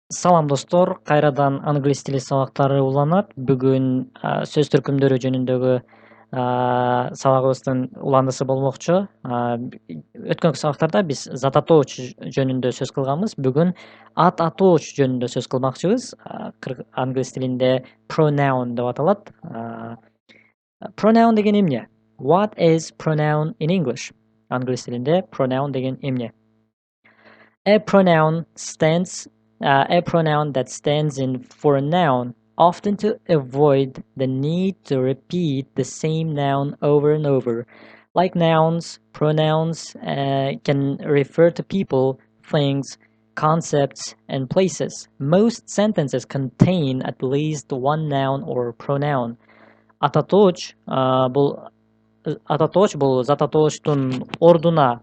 Салам достор, кайрадан англис тили сабактары уланат. Бүгүн сөз түркүмдөрү жөнүндөгү сабагыбыздын уландысы болмокчу. Өткөнкү сабактарда биз зат атооч жөнүндө сөз кылганбыз. Бүгүн ат атооч жөнүндө сөз кылмакчыбыз. Англис тилинде pronoun деп аталат. Pronoun деген эмне? What is pronoun in English? Англис тилинде pronoun деген эмне? A pronoun stands a pronoun that stands in for a noun, often to avoid the need to repeat the same noun over and over. Like nouns, pronouns can refer to people, things, concepts, and places. Most sentences contain at least one noun or pronoun. Ататооч бул зат атоочтун ордуна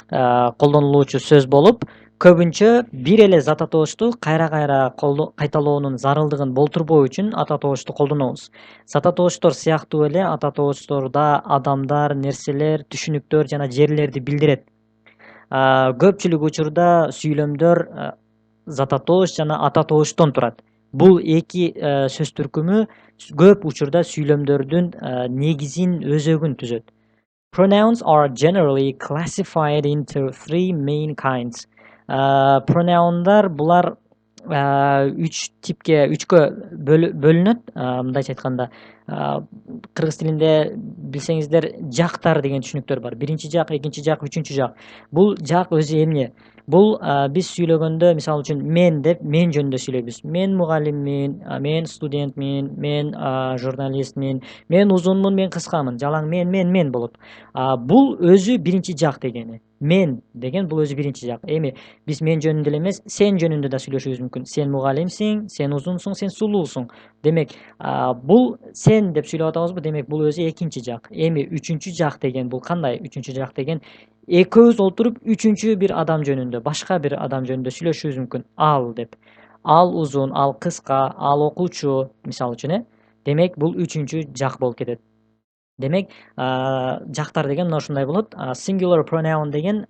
колдонулуучу сөз болуп, көбүнчө бир эле зат атоочту кайра-кайра кайталоонун зарылдыгын болтурбоо үчүн ат атоочту колдонобуз. Зат атоочтор сыяктуу эле ат атоочторда адамдар, нерселер, түшүнүктөр жана жерлерди билдирет. Көпчүлүк учурда сүйлөмдөр зат атооч жана ат атоочтон турат. Бул эки сөз түркүмү көп учурда сүйлөмдөрдүн негизин, өзөгүн түзөт. Pronouns are generally classified into three main kinds. Pronounдар булар үчкө бөлүнөт. Мындайча айтканда, кыргыз тилинде билсеңиздер, жактар деген түшүнүктөр бар. Биринчи жак, экинчи жак, үчүнчү жак. Бул жак өзү эмне? Бул биз сүйлөгөндө, мисалы үчүн, мен деп мен жөнүндө сүйлөйбүз. Мен мугалиммин, мен студентмин, мен журналистмин, мен узунмун, мен кыскамын. Жалаң мен болот. Бул өзү биринчи жак дегени. Мен деген бул өзү биринчи жак. Эми биз мен жөнүндө эле эмес, сен жөнүндө да сүйлөшүбүз мүмкүн. Сен мугалимсиң, сен узунсуң, сен сулуусуң. Демек, бул сен деп сүйлөп атабызбы? Демек, бул өзү экинчи жак. Эми үчүнчү жак деген бул кандай? Үчүнчү жак деген экөөбүз олтуруп үчүнчү бир адам жөнүндө, башка бир адам жөнүндө сүйлөшүбүз мүмкүн. Ал деп. Ал узун, ал кыска, ал окуучу, мисалы үчүн, Демек, бул үчүнчү жак болуп кетет. Демек, жактар деген мына ушундай болот. Singular pronoun деген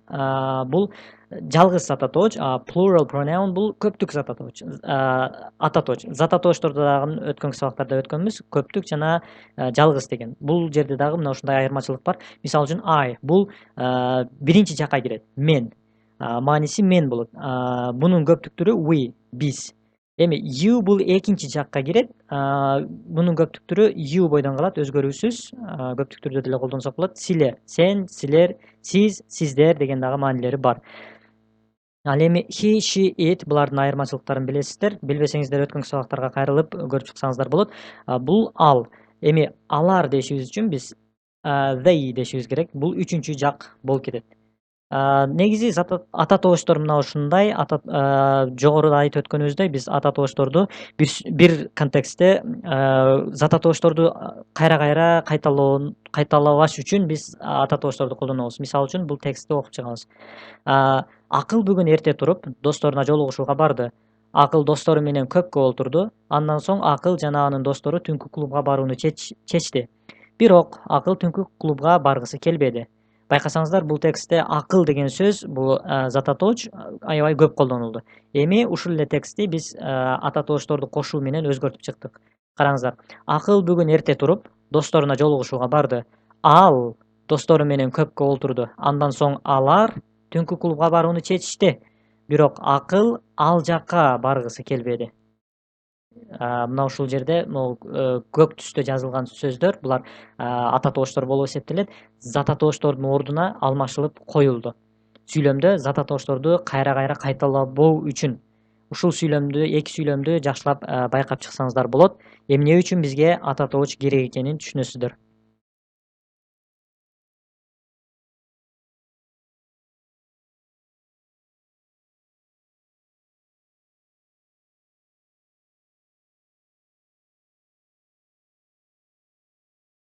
бул жалгыз зат атооч, plural pronoun бул көптүк зат атооч. Ат атооч. Зат атоочторду дагы өткөнкү сабактарда өткөнбүз. Көптүк жана жалгыз деген. Бул жерде дагы мына ушундай айырмачылык бар. Мисалы үчүн I бул биринчи жакка кирет. Мен. Мааниси мен болот. Бунун көптүктүрү we, биз. Эми you бул экинчи жакка кирет. Бунун көптүктүрү you бойдон калат, өзгөрүүсүз. Көптүктүрдө деле колдонсок болот. Силер, сен, силер, сиз, сиздер деген дагы маанилери бар. Ал эми he, she, it булардын айырмачылыктарын билесиздер. Билбесеңиздер өткөнкү сабактарга кайрылып көрүп чыксаңыздар болот. Бул ал. Эми алар дешибиз үчүн биз they дешибиз керек. Бул үчүнчү жак болуп кетет. Негизи ат атоочтор мына ушундай. Жогоруда айтып өткөнүбүздөй, биз ат атоочторду бир контекстте зат атоочторду кайра-кайра кайталабаш үчүн биз ат атоочторду колдонобуз. Мисалы үчүн, бул текстти окуп чыгабыз. Акыл бүгүн эрте туруп, досторуна жолугушууга барды. Акыл достору менен көпкө олтурду. Андан соң акыл жана анын достору түнкү клубга барууну чечти. Бирок акыл түнкү клубга баргысы келбеди. Байкасаңыздар, бул текстте акыл деген сөз, бул зат атооч аябай көп колдонулду. Эми ушул эле текстти биз ат атоочторду кошуу менен өзгөртүп чыктык. Караңыздар. Акыл бүгүн эрте туруп, досторуна жолугушууга барды. Ал достору менен көпкө олтурду. Андан соң алар түнкү клубга барууну чечишти. Бирок акыл ал жакка баргысы келбеди. Мына ушул жерде көк түстө жазылган сөздөр, булар ат атоочтор болуп эсептелет. Зат атоочтордун ордуна алмашылып коюлду. Сүйлөмдө зат атоочторду кайра-кайра кайталабоо үчүн. Ушул эки сүйлөмдү жакшылап байкап чыксаңыздар болот. Эмне үчүн бизге ат атооч керек экенин түшүнөсүздөр.